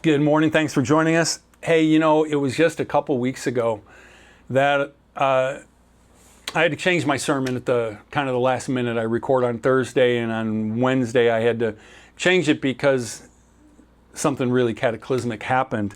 Good morning. Thanks for joining us. Hey, it was just a couple weeks ago that I had to change my sermon at the kind of the last minute. I record on Thursday, and on Wednesday I had to change it because something really cataclysmic happened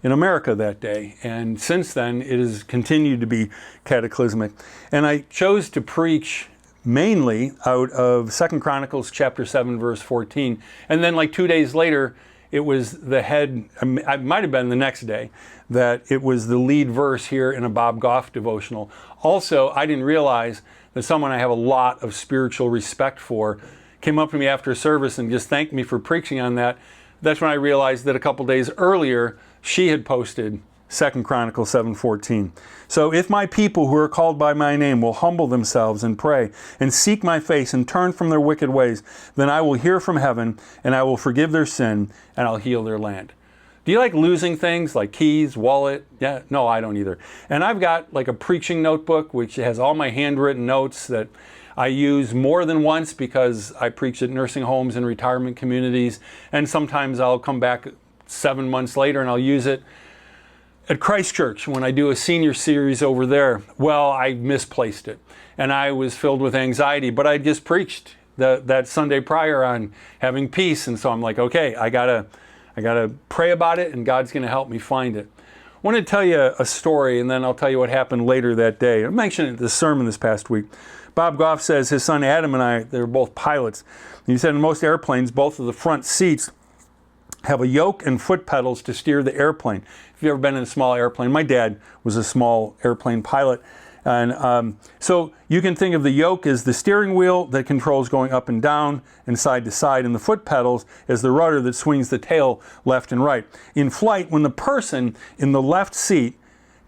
in America that day. And since then, it has continued to be cataclysmic. And I chose to preach mainly out of 2 Chronicles chapter 7, verse 14. And then like 2 days later, it was the head, it might have been the next day, that it was the lead verse here in a Bob Goff devotional. Also, I didn't realize that someone I have a lot of spiritual respect for came up to me after service and just thanked me for preaching on that. That's when I realized that a couple days earlier, she had posted 2 Chronicles 7:14. So if my people who are called by my name will humble themselves and pray and seek my face and turn from their wicked ways, then I will hear from heaven and I will forgive their sin and I'll heal their land. Do you like losing things like keys, wallet? Yeah, no, I don't either. And I've got like a preaching notebook which has all my handwritten notes that I use more than once because I preach at nursing homes and retirement communities, and sometimes I'll come back 7 months later and I'll use it at Christ Church when I do a senior series over there. Well, I misplaced it and I was filled with anxiety, but I just preached that Sunday prior on having peace. And so I'm like, okay, I gotta pray about it and God's gonna help me find it. I want to tell you a story and then I'll tell you what happened later that day. I mentioned it in the sermon this past week. Bob Goff says his son Adam and I, they were both pilots. And he said in most airplanes, both of the front seats have a yoke and foot pedals to steer the airplane. If you've ever been in a small airplane, my dad was a small airplane pilot. And so you can think of the yoke as the steering wheel that controls going up and down and side to side, and the foot pedals as the rudder that swings the tail left and right. In flight, when the person in the left seat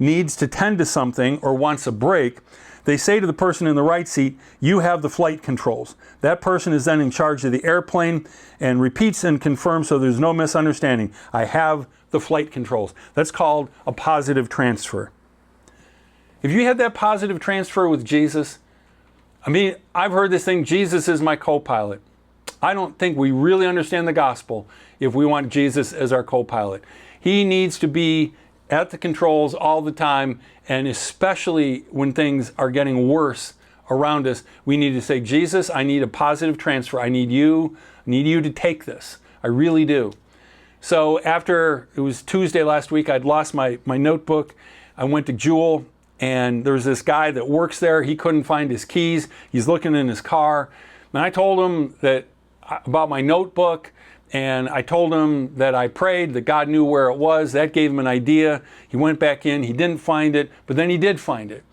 needs to tend to something or wants a break, they say to the person in the right seat, you have the flight controls. That person is then in charge of the airplane and repeats and confirms so there's no misunderstanding. I have the flight controls. That's called a positive transfer. If you had that positive transfer with Jesus, I've heard this thing, Jesus is my co-pilot. I don't think we really understand the gospel if we want Jesus as our co-pilot. He needs to be at the controls all the time, and especially when things are getting worse around us, we need to say, Jesus, I need a positive transfer. I need you to take this. I really do. So after, it was Tuesday last week, I'd lost my notebook. I went to Jewel, and there was this guy that works there. He couldn't find his keys. He's looking in his car. And I told him about my notebook, and I told him that I prayed, that God knew where it was. That gave him an idea. He went back in, he didn't find it, but then he did find it.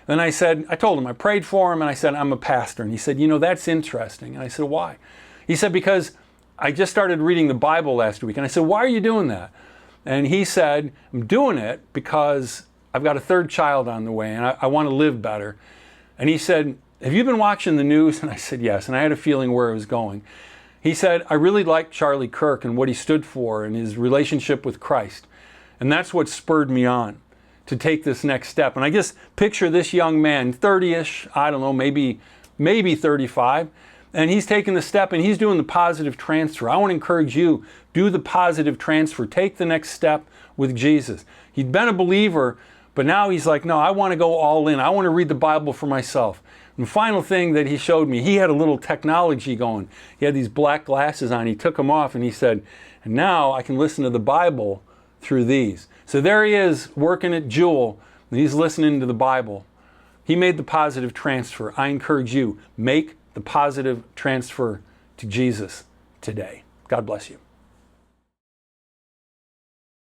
Then I told him, I prayed for him, and I said, I'm a pastor. And he said, that's interesting. And I said, why? He said, because I just started reading the Bible last week. And I said, why are you doing that? And he said, I'm doing it because I've got a third child on the way, and I want to live better. And he said, have you been watching the news? And I said, yes. And I had a feeling where it was going. He said, I really liked Charlie Kirk and what he stood for and his relationship with Christ. And that's what spurred me on to take this next step. And I just picture this young man, 30-ish, I don't know, maybe 35, and he's taking the step and he's doing the positive transfer. I want to encourage you, do the positive transfer. Take the next step with Jesus. He'd been a believer, but now he's like, no, I want to go all in. I want to read the Bible for myself. And the final thing that he showed me, he had a little technology going. He had these black glasses on. He took them off and he said, and now I can listen to the Bible through these. So there he is working at Jewel, and he's listening to the Bible. He made the positive transfer. I encourage you, make the positive transfer to Jesus today. God bless you.